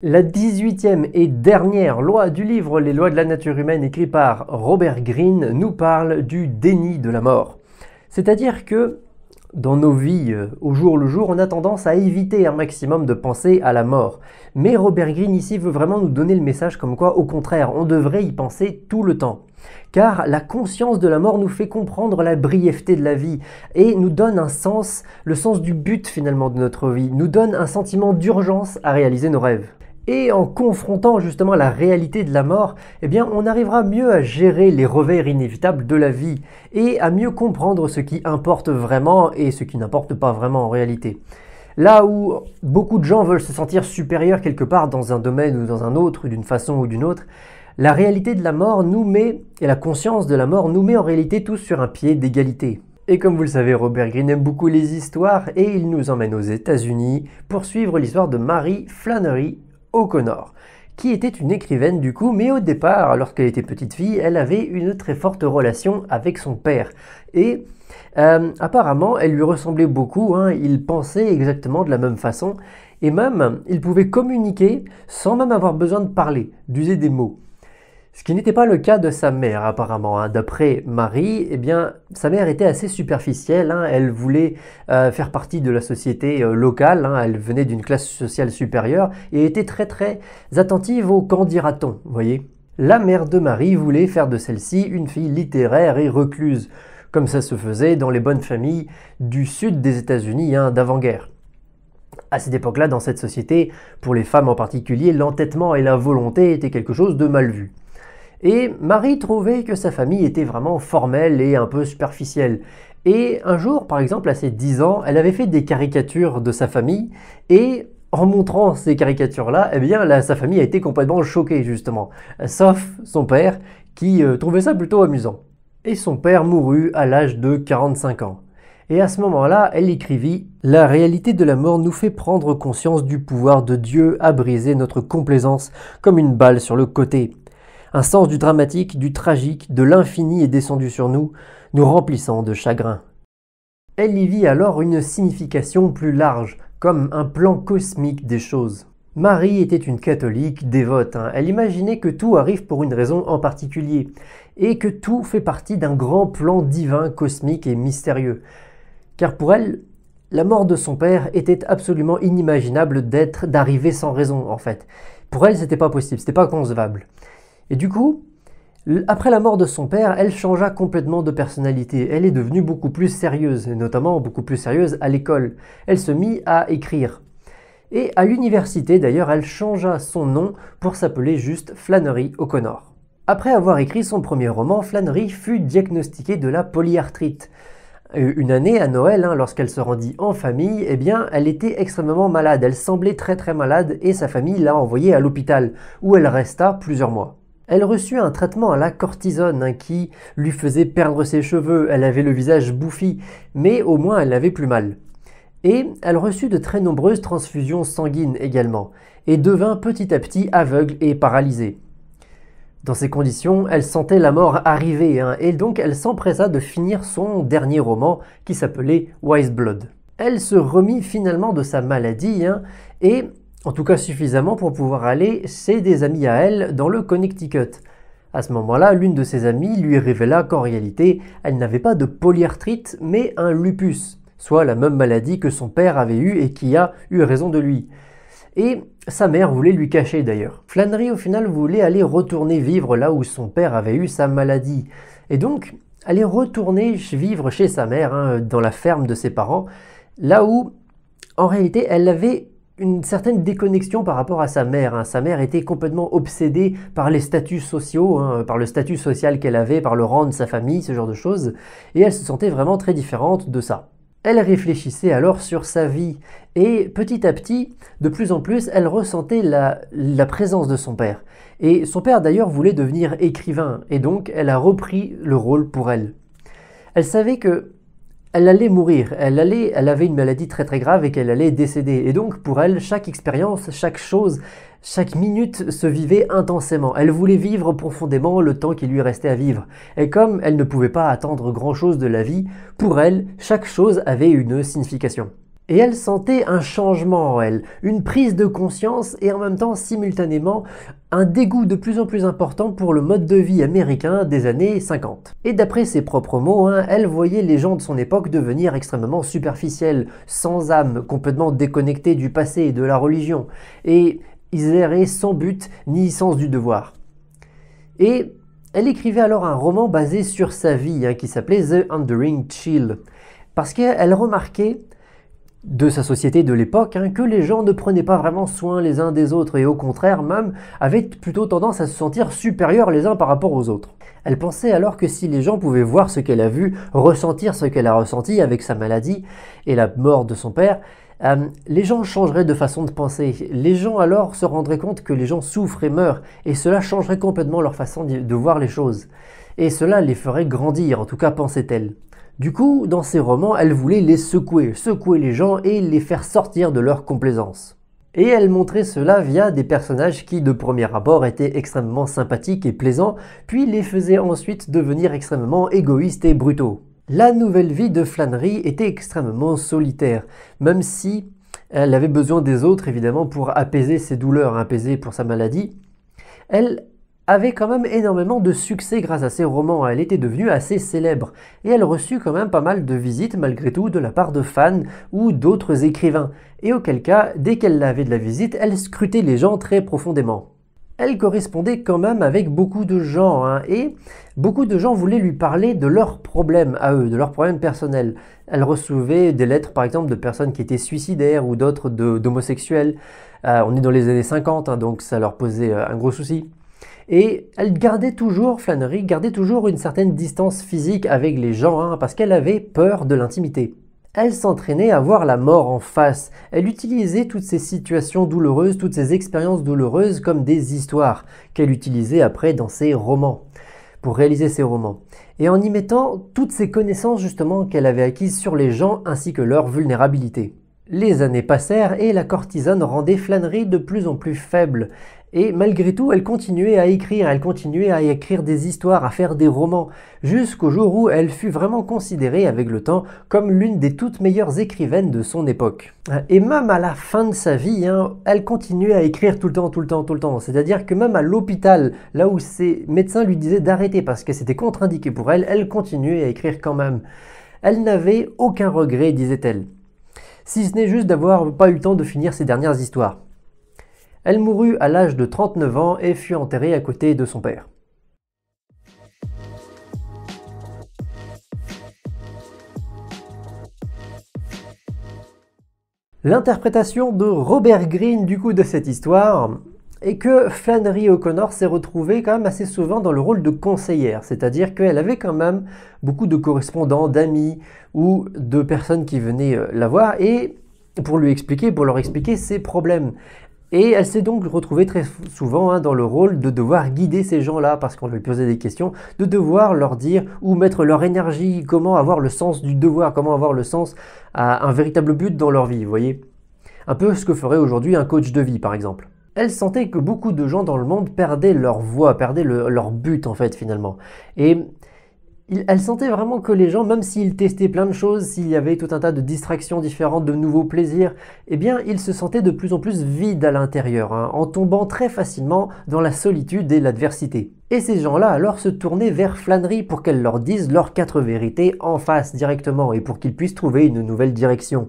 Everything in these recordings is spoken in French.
La 18e et dernière loi du livre Les lois de la nature humaine écrit par Robert Greene nous parle du déni de la mort. C'est-à-dire que dans nos vies, au jour le jour, on a tendance à éviter un maximum de penser à la mort. Mais Robert Greene ici veut vraiment nous donner le message comme quoi, au contraire, on devrait y penser tout le temps. Car la conscience de la mort nous fait comprendre la brièveté de la vie et nous donne un sens, le sens du but finalement de notre vie, nous donne un sentiment d'urgence à réaliser nos rêves. Et en confrontant justement la réalité de la mort, eh bien, on arrivera mieux à gérer les revers inévitables de la vie et à mieux comprendre ce qui importe vraiment et ce qui n'importe pas vraiment en réalité. Là où beaucoup de gens veulent se sentir supérieurs quelque part dans un domaine ou dans un autre, d'une façon ou d'une autre, la réalité de la mort nous met, et la conscience de la mort nous met en réalité tous sur un pied d'égalité. Et comme vous le savez, Robert Greene aime beaucoup les histoires et il nous emmène aux États-Unis pour suivre l'histoire de Mary Flannery O'Connor, qui était une écrivaine du coup, mais au départ, lorsqu'elle était petite fille, elle avait une très forte relation avec son père. Et apparemment, elle lui ressemblait beaucoup, il pensait exactement de la même façon, et même, il pouvait communiquer sans même avoir besoin de parler, d'user des mots. Ce qui n'était pas le cas de sa mère apparemment. D'après Marie, eh bien, sa mère était assez superficielle. Elle voulait faire partie de la société locale. Elle venait d'une classe sociale supérieure et était très attentive au qu'en dira-t-on. Voyez. La mère de Marie voulait faire de celle-ci une fille littéraire et recluse, comme ça se faisait dans les bonnes familles du sud des États-Unis d'avant-guerre. À cette époque-là, dans cette société, pour les femmes en particulier, l'entêtement et la volonté étaient quelque chose de mal vu. Et Marie trouvait que sa famille était vraiment formelle et un peu superficielle. Et un jour, par exemple, à ses 10 ans, elle avait fait des caricatures de sa famille et en montrant ces caricatures-là, eh bien, sa famille a été complètement choquée justement. Sauf son père qui trouvait ça plutôt amusant. Et son père mourut à l'âge de 45 ans. Et à ce moment-là, elle écrivit « La réalité de la mort nous fait prendre conscience du pouvoir de Dieu à briser notre complaisance comme une balle sur le côté. Un sens du dramatique, du tragique, de l'infini est descendu sur nous, nous remplissant de chagrin. » Elle y vit alors une signification plus large, comme un plan cosmique des choses. Marie était une catholique dévote. Elle imaginait que tout arrive pour une raison en particulier, et que tout fait partie d'un grand plan divin, cosmique et mystérieux. Car pour elle, la mort de son père était absolument inimaginable d'arriver sans raison en fait. Pour elle, c'était pas possible, c'était pas concevable. Et du coup, après la mort de son père, elle changea complètement de personnalité. Elle est devenue beaucoup plus sérieuse, et notamment beaucoup plus sérieuse à l'école. Elle se mit à écrire. Et à l'université d'ailleurs, elle changea son nom pour s'appeler juste Flannery O'Connor. Après avoir écrit son premier roman, Flannery fut diagnostiquée de la polyarthrite. Une année à Noël, lorsqu'elle se rendit en famille, eh bien, elle était extrêmement malade. Elle semblait très malade et sa famille l'a envoyée à l'hôpital, où elle resta plusieurs mois. Elle reçut un traitement à la cortisone qui lui faisait perdre ses cheveux. Elle avait le visage bouffi, mais au moins elle n'avait plus mal. Et elle reçut de très nombreuses transfusions sanguines également, et devint petit à petit aveugle et paralysée. Dans ces conditions, elle sentait la mort arriver, et donc elle s'empressa de finir son dernier roman qui s'appelait Wise Blood. Elle se remit finalement de sa maladie, et en tout cas suffisamment pour pouvoir aller chez des amis à elle dans le Connecticut. À ce moment-là, l'une de ses amies lui révéla qu'en réalité, elle n'avait pas de polyarthrite, mais un lupus, soit la même maladie que son père avait eue et qui a eu raison de lui. Et sa mère voulait lui cacher d'ailleurs. Flannery au final voulait aller retourner vivre là où son père avait eu sa maladie. Et donc, aller retourner vivre chez sa mère, dans la ferme de ses parents, là où, en réalité, elle avait une certaine déconnexion par rapport à sa mère. Sa mère était complètement obsédée par les statuts sociaux, par le statut social qu'elle avait, par le rang de sa famille, ce genre de choses. Et elle se sentait vraiment très différente de ça. Elle réfléchissait alors sur sa vie et petit à petit, de plus en plus, elle ressentait la présence de son père. Et son père d'ailleurs voulait devenir écrivain et donc elle a repris le rôle pour elle. Elle savait que elle allait mourir, elle avait une maladie très grave et qu'elle allait décéder. Et donc pour elle, chaque expérience, chaque chose, chaque minute se vivait intensément. Elle voulait vivre profondément le temps qui lui restait à vivre. Et comme elle ne pouvait pas attendre grand-chose de la vie, pour elle, chaque chose avait une signification. Et elle sentait un changement en elle, une prise de conscience et en même temps, simultanément, un dégoût de plus en plus important pour le mode de vie américain des années 50. Et d'après ses propres mots, elle voyait les gens de son époque devenir extrêmement superficiels, sans âme, complètement déconnectés du passé et de la religion. Et ils erraient sans but ni sens du devoir. Et elle écrivait alors un roman basé sur sa vie, qui s'appelait The Enduring Chill, parce qu'elle remarquait de sa société de l'époque, que les gens ne prenaient pas vraiment soin les uns des autres et au contraire même avaient plutôt tendance à se sentir supérieurs les uns par rapport aux autres. Elle pensait alors que si les gens pouvaient voir ce qu'elle a vu, ressentir ce qu'elle a ressenti avec sa maladie et la mort de son père, les gens changeraient de façon de penser. Les gens alors se rendraient compte que les gens souffrent et meurent et cela changerait complètement leur façon de voir les choses. Et cela les ferait grandir, en tout cas pensait-elle. Du coup, dans ses romans, elle voulait les secouer les gens et les faire sortir de leur complaisance. Et elle montrait cela via des personnages qui, de premier abord, étaient extrêmement sympathiques et plaisants, puis les faisait ensuite devenir extrêmement égoïstes et brutaux. La nouvelle vie de Flannery était extrêmement solitaire, même si elle avait besoin des autres, évidemment, pour apaiser ses douleurs, apaiser pour sa maladie. Elle avait quand même énormément de succès grâce à ses romans, elle était devenue assez célèbre et elle reçut quand même pas mal de visites malgré tout de la part de fans ou d'autres écrivains, et auquel cas, dès qu'elle avait de la visite, elle scrutait les gens très profondément. Elle correspondait quand même avec beaucoup de gens, et beaucoup de gens voulaient lui parler de leurs problèmes à eux, de leurs problèmes personnels. Elle recevait des lettres par exemple de personnes qui étaient suicidaires ou d'autres d'homosexuels. On est dans les années 50, donc ça leur posait un gros souci. Et elle Flannery gardait toujours une certaine distance physique avec les gens, parce qu'elle avait peur de l'intimité. Elle s'entraînait à voir la mort en face. Elle utilisait toutes ces situations douloureuses, toutes ces expériences douloureuses comme des histoires qu'elle utilisait après dans ses romans, pour réaliser ses romans. Et en y mettant toutes ces connaissances justement qu'elle avait acquises sur les gens ainsi que leur vulnérabilité. Les années passèrent et la courtisane rendait Flannery de plus en plus faible. Et malgré tout, elle continuait à écrire des histoires, à faire des romans, jusqu'au jour où elle fut vraiment considérée avec le temps comme l'une des toutes meilleures écrivaines de son époque. Et même à la fin de sa vie, elle continuait à écrire tout le temps. C'est-à-dire que même à l'hôpital, là où ses médecins lui disaient d'arrêter parce que c'était contre-indiqué pour elle, elle continuait à écrire quand même. Elle n'avait aucun regret, disait-elle, si ce n'est juste d'avoir pas eu le temps de finir ses dernières histoires. Elle mourut à l'âge de 39 ans et fut enterrée à côté de son père. L'interprétation de Robert Greene du coup de cette histoire est que Flannery O'Connor s'est retrouvée quand même assez souvent dans le rôle de conseillère, c'est-à-dire qu'elle avait quand même beaucoup de correspondants, d'amis ou de personnes qui venaient la voir et pour leur expliquer ses problèmes. Et elle s'est donc retrouvée très souvent dans le rôle de devoir guider ces gens-là parce qu'on lui posait des questions, de devoir leur dire où mettre leur énergie, comment avoir le sens du devoir, comment avoir le sens à un véritable but dans leur vie, vous voyez. Un peu ce que ferait aujourd'hui un coach de vie par exemple. Elle sentait que beaucoup de gens dans le monde perdaient leur voie, perdaient leur but en fait finalement. Et elle sentait vraiment que les gens, même s'ils testaient plein de choses, s'il y avait tout un tas de distractions différentes, de nouveaux plaisirs, eh bien ils se sentaient de plus en plus vides à l'intérieur, en tombant très facilement dans la solitude et l'adversité. Et ces gens-là alors se tournaient vers Flannery pour qu'elle leur dise leurs 4 vérités en face directement et pour qu'ils puissent trouver une nouvelle direction.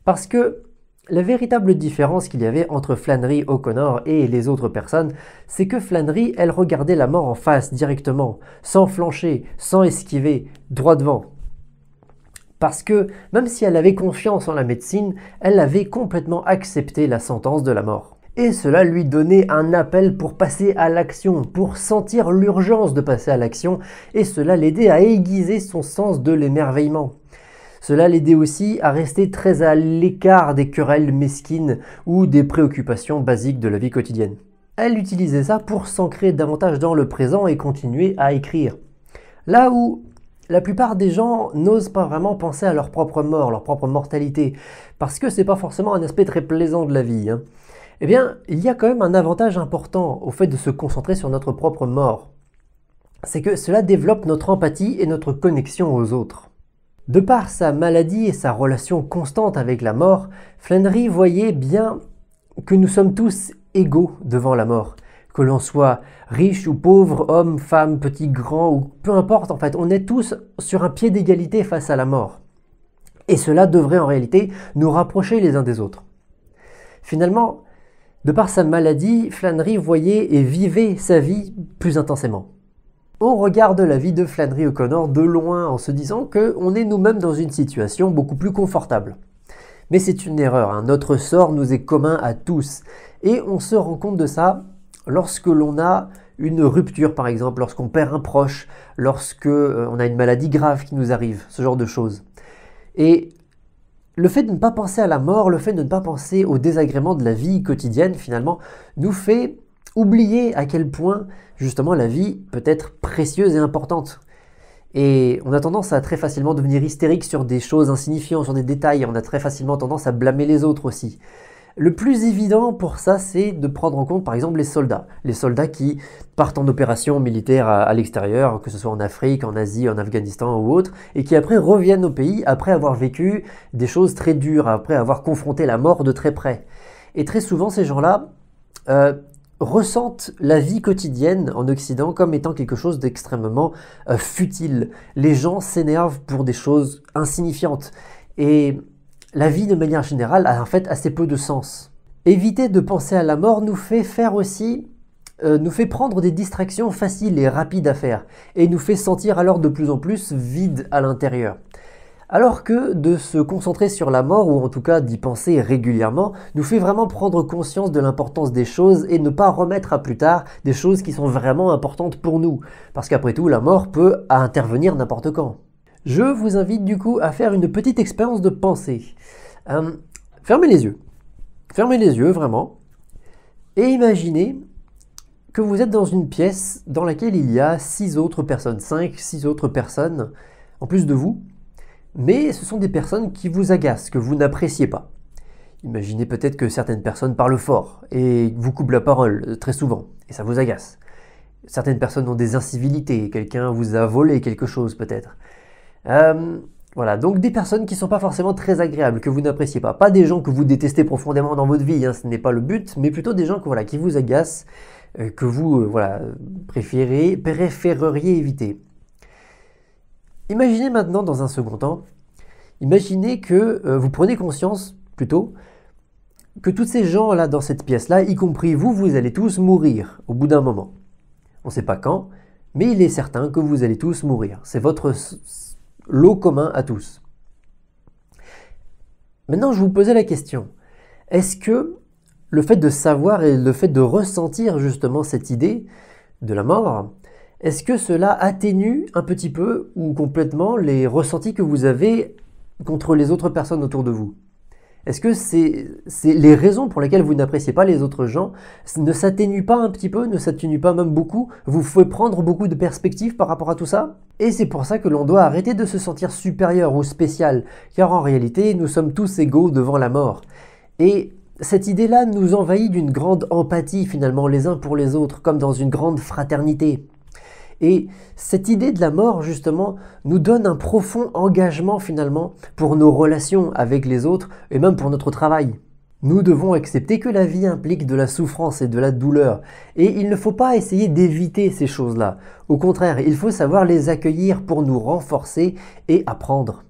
Parce que la véritable différence qu'il y avait entre Flannery O'Connor et les autres personnes, c'est que Flannery, elle regardait la mort en face directement, sans flancher, sans esquiver, droit devant. Parce que même si elle avait confiance en la médecine, elle avait complètement accepté la sentence de la mort. Et cela lui donnait un appel pour passer à l'action, pour sentir l'urgence de passer à l'action, et cela l'aidait à aiguiser son sens de l'émerveillement. Cela l'aidait aussi à rester très à l'écart des querelles mesquines ou des préoccupations basiques de la vie quotidienne. Elle utilisait ça pour s'ancrer davantage dans le présent et continuer à écrire. Là où la plupart des gens n'osent pas vraiment penser à leur propre mort, leur propre mortalité, parce que c'est pas forcément un aspect très plaisant de la vie. Eh bien, il y a quand même un avantage important au fait de se concentrer sur notre propre mort. C'est que cela développe notre empathie et notre connexion aux autres. De par sa maladie et sa relation constante avec la mort, Flannery voyait bien que nous sommes tous égaux devant la mort. Que l'on soit riche ou pauvre, homme, femme, petit, grand, ou peu importe, en fait, on est tous sur un pied d'égalité face à la mort. Et cela devrait en réalité nous rapprocher les uns des autres. Finalement, de par sa maladie, Flannery voyait et vivait sa vie plus intensément. On regarde la vie de Flannery O'Connor de loin en se disant qu'on est nous-mêmes dans une situation beaucoup plus confortable. Mais c'est une erreur, hein. Notre sort nous est commun à tous. Et on se rend compte de ça lorsque l'on a une rupture par exemple, lorsqu'on perd un proche, lorsque on a une maladie grave qui nous arrive, ce genre de choses. Et le fait de ne pas penser à la mort, le fait de ne pas penser aux désagréments de la vie quotidienne finalement, nous fait oublier à quel point justement la vie peut être précieuse et importante. Et on a tendance à très facilement devenir hystérique sur des choses insignifiantes, sur des détails, on a très facilement tendance à blâmer les autres aussi. Le plus évident pour ça, c'est de prendre en compte par exemple les soldats. Les soldats qui partent en opération militaire à l'extérieur, que ce soit en Afrique, en Asie, en Afghanistan ou autre, et qui après reviennent au pays après avoir vécu des choses très dures, après avoir confronté la mort de très près. Et très souvent, ces gens-là ressentent la vie quotidienne en Occident comme étant quelque chose d'extrêmement futile. Les gens s'énervent pour des choses insignifiantes. Et la vie, de manière générale, a en fait assez peu de sens. Éviter de penser à la mort nous fait prendre des distractions faciles et rapides à faire, et nous fait sentir alors de plus en plus vide à l'intérieur. Alors que de se concentrer sur la mort, ou en tout cas d'y penser régulièrement, nous fait vraiment prendre conscience de l'importance des choses et ne pas remettre à plus tard des choses qui sont vraiment importantes pour nous. Parce qu'après tout, la mort peut intervenir n'importe quand. Je vous invite du coup à faire une petite expérience de pensée. Fermez les yeux vraiment, et imaginez que vous êtes dans une pièce dans laquelle il y a 6 autres personnes, 6 autres personnes en plus de vous, mais ce sont des personnes qui vous agacent, que vous n'appréciez pas. Imaginez peut-être que certaines personnes parlent fort et vous coupent la parole très souvent, et ça vous agace. Certaines personnes ont des incivilités, quelqu'un vous a volé quelque chose peut-être. Voilà, donc des personnes qui ne sont pas forcément très agréables, que vous n'appréciez pas. Pas des gens que vous détestez profondément dans votre vie, hein, ce n'est pas le but, mais plutôt des gens qui vous agacent, que vous préféreriez éviter. Imaginez maintenant dans un second temps, imaginez que vous prenez conscience plutôt que tous ces gens-là dans cette pièce-là, y compris vous, vous allez tous mourir au bout d'un moment. On ne sait pas quand, mais il est certain que vous allez tous mourir. C'est votre lot commun à tous. Maintenant, je vous posais la question, est-ce que le fait de savoir et le fait de ressentir justement cette idée de la mort, est-ce que cela atténue un petit peu ou complètement les ressentis que vous avez contre les autres personnes autour de vous? Est-ce que c'est les raisons pour lesquelles vous n'appréciez pas les autres gens ne s'atténuent pas un petit peu, ne s'atténuent pas même beaucoup, vous fait prendre beaucoup de perspectives par rapport à tout ça? Et c'est pour ça que l'on doit arrêter de se sentir supérieur ou spécial, car en réalité, nous sommes tous égaux devant la mort. Et cette idée-là nous envahit d'une grande empathie finalement les uns pour les autres, comme dans une grande fraternité. Et cette idée de la mort, justement, nous donne un profond engagement, finalement, pour nos relations avec les autres et même pour notre travail. Nous devons accepter que la vie implique de la souffrance et de la douleur. Et il ne faut pas essayer d'éviter ces choses-là. Au contraire, il faut savoir les accueillir pour nous renforcer et apprendre.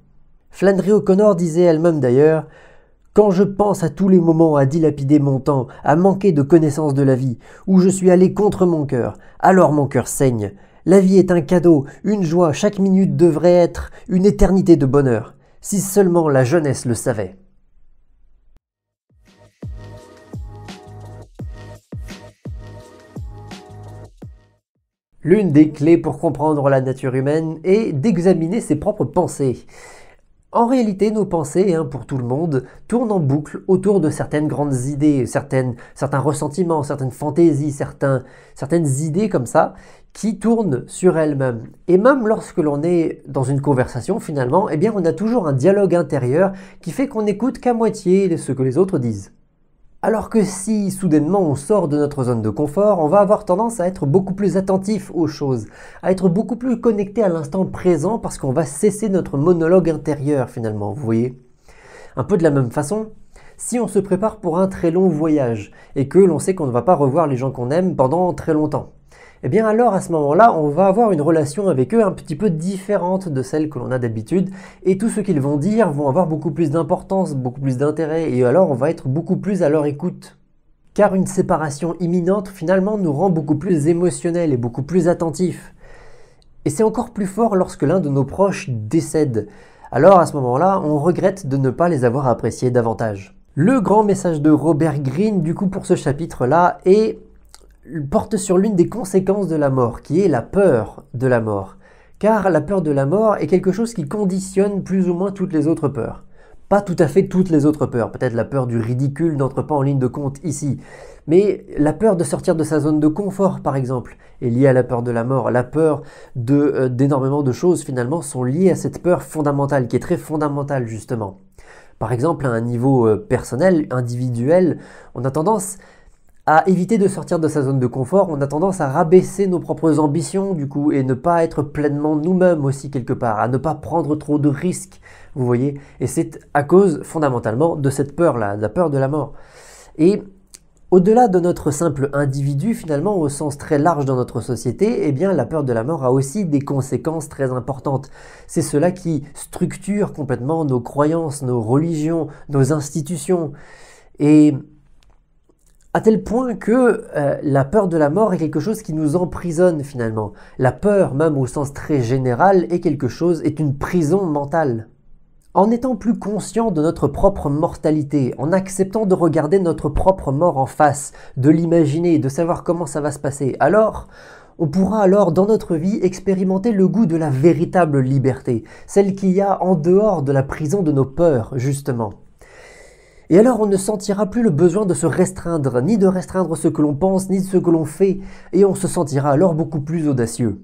Flannery O'Connor disait elle-même d'ailleurs « Quand je pense à tous les moments à dilapider mon temps, à manquer de connaissance de la vie, où je suis allé contre mon cœur, alors mon cœur saigne. La vie est un cadeau, une joie, chaque minute devrait être une éternité de bonheur. Si seulement la jeunesse le savait. » L'une des clés pour comprendre la nature humaine est d'examiner ses propres pensées. En réalité, nos pensées, pour tout le monde, tournent en boucle autour de certaines grandes idées, certains ressentiments, certaines fantaisies, certaines idées comme ça, qui tournent sur elles-mêmes. Et même lorsque l'on est dans une conversation, finalement, on a toujours un dialogue intérieur qui fait qu'on n'écoute qu'à moitié ce que les autres disent. Alors que si soudainement on sort de notre zone de confort, on va avoir tendance à être beaucoup plus attentif aux choses, à être beaucoup plus connecté à l'instant présent parce qu'on va cesser notre monologue intérieur finalement, vous voyez. Un peu de la même façon, si on se prépare pour un très long voyage et que l'on sait qu'on ne va pas revoir les gens qu'on aime pendant très longtemps, eh bien alors à ce moment-là, on va avoir une relation avec eux un petit peu différente de celle que l'on a d'habitude et tout ce qu'ils vont dire vont avoir beaucoup plus d'importance, beaucoup plus d'intérêt et alors on va être beaucoup plus à leur écoute. Car une séparation imminente finalement nous rend beaucoup plus émotionnels et beaucoup plus attentifs. Et c'est encore plus fort lorsque l'un de nos proches décède. Alors à ce moment-là, on regrette de ne pas les avoir appréciés davantage. Le grand message de Robert Greene du coup pour ce chapitre-là porte sur l'une des conséquences de la mort, qui est la peur de la mort. Car la peur de la mort est quelque chose qui conditionne plus ou moins toutes les autres peurs. Pas tout à fait toutes les autres peurs, peut-être la peur du ridicule n'entre pas en ligne de compte ici, mais la peur de sortir de sa zone de confort par exemple est liée à la peur de la mort. La peur d'énormément de choses finalement sont liées à cette peur fondamentale, qui est très fondamentale justement. Par exemple, à un niveau personnel, individuel, on a tendance à éviter de sortir de sa zone de confort, on a tendance à rabaisser nos propres ambitions du coup et ne pas être pleinement nous-mêmes aussi quelque part, à ne pas prendre trop de risques, vous voyez. Et c'est à cause fondamentalement de cette peur-là, de la peur de la mort. Et au-delà de notre simple individu, finalement, au sens très large dans notre société, eh bien la peur de la mort a aussi des conséquences très importantes. C'est cela qui structure complètement nos croyances, nos religions, nos institutions. Et à tel point que la peur de la mort est quelque chose qui nous emprisonne finalement. La peur, même au sens très général, est une prison mentale. En étant plus conscient de notre propre mortalité, en acceptant de regarder notre propre mort en face, de l'imaginer, de savoir comment ça va se passer, alors on pourra alors dans notre vie expérimenter le goût de la véritable liberté, celle qu'il y a en dehors de la prison de nos peurs, justement. Et alors on ne sentira plus le besoin de se restreindre, ni de restreindre ce que l'on pense, ni de ce que l'on fait, et on se sentira alors beaucoup plus audacieux.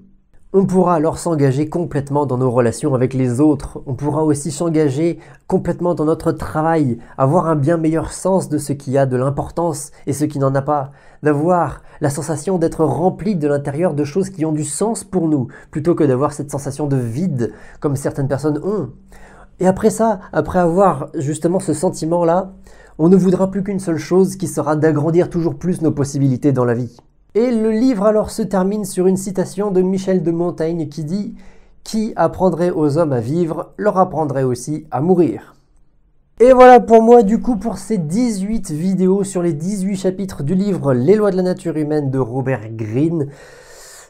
On pourra alors s'engager complètement dans nos relations avec les autres, on pourra aussi s'engager complètement dans notre travail, avoir un bien meilleur sens de ce qui a de l'importance et ce qui n'en a pas, d'avoir la sensation d'être rempli de l'intérieur de choses qui ont du sens pour nous, plutôt que d'avoir cette sensation de vide comme certaines personnes ont. Et après ça, après avoir justement ce sentiment-là, on ne voudra plus qu'une seule chose qui sera d'agrandir toujours plus nos possibilités dans la vie. Et le livre alors se termine sur une citation de Michel de Montaigne qui dit « Qui apprendrait aux hommes à vivre, leur apprendrait aussi à mourir ». Et voilà pour moi du coup pour ces 18 vidéos sur les 18 chapitres du livre Les lois de la nature humaine de Robert Greene.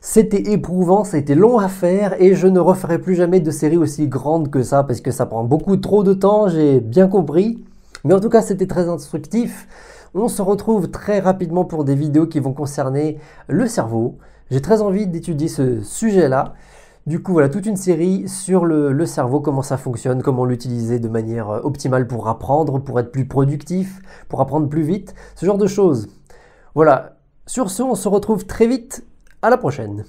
C'était éprouvant, ça a été long à faire et je ne referai plus jamais de série aussi grande que ça parce que ça prend beaucoup trop de temps, j'ai bien compris. Mais en tout cas, c'était très instructif. On se retrouve très rapidement pour des vidéos qui vont concerner le cerveau. J'ai très envie d'étudier ce sujet-là. Du coup, voilà, toute une série sur le cerveau, comment ça fonctionne, comment l'utiliser de manière optimale pour apprendre, pour être plus productif, pour apprendre plus vite, ce genre de choses. Voilà, sur ce, on se retrouve très vite. À la prochaine!